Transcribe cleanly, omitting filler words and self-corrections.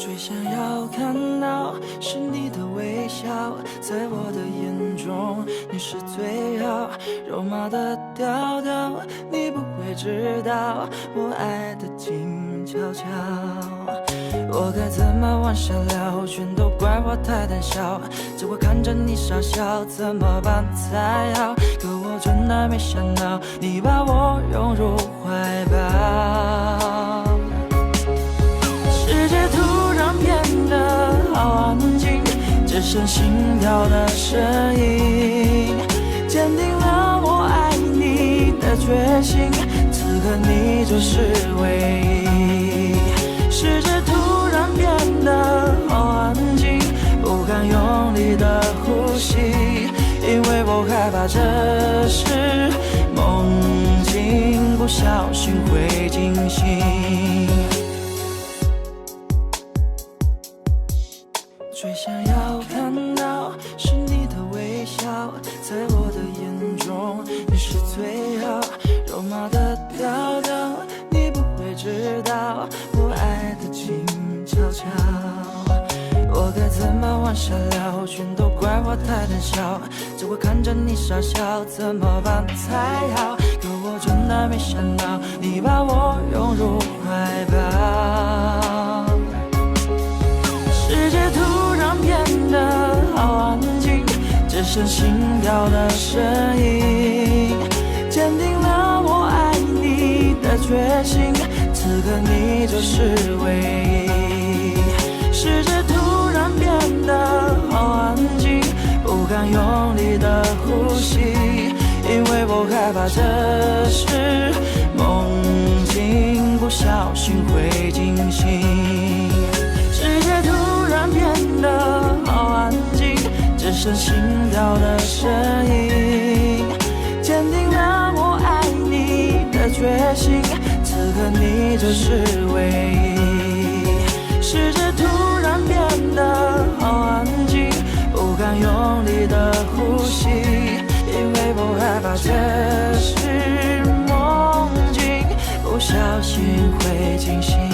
最想要看到是你的微笑，在我的眼中你是最好，肉麻的调调，你不会知道我爱的静悄悄。我该怎么往下聊，全都怪我太胆小，只会看着你傻笑，怎么办才好？可我真的没想到，你把我拥入怀抱。世界突然变得好安静，只剩心跳的声音，坚定了我爱你的决心，此刻你就是唯一。世界突然变得好安静，不敢用力的呼吸，因为我害怕这是梦境，不小心会惊醒。最想要看到是你的微笑，在我的眼中你是最好，肉麻的调调，你不会知道我爱的静悄悄。我该怎么往下聊，全都怪我太胆小，只会看着你傻笑，怎么办才好？可我真的没想到，你把我拥入怀抱。世界突然变得好安静，只剩心跳的声音，坚定了我爱你的决心，此刻你就是唯一。世界突然变得好安静，不敢用力的呼吸，因为我害怕这是梦境，不小心会惊醒。世界突然变得好安静，只剩心跳的声音，坚定了我爱你的决心，此刻你就是唯一。世界突然变得好安静，不敢用力的呼吸，因为我害怕这是梦境，不小心会惊醒。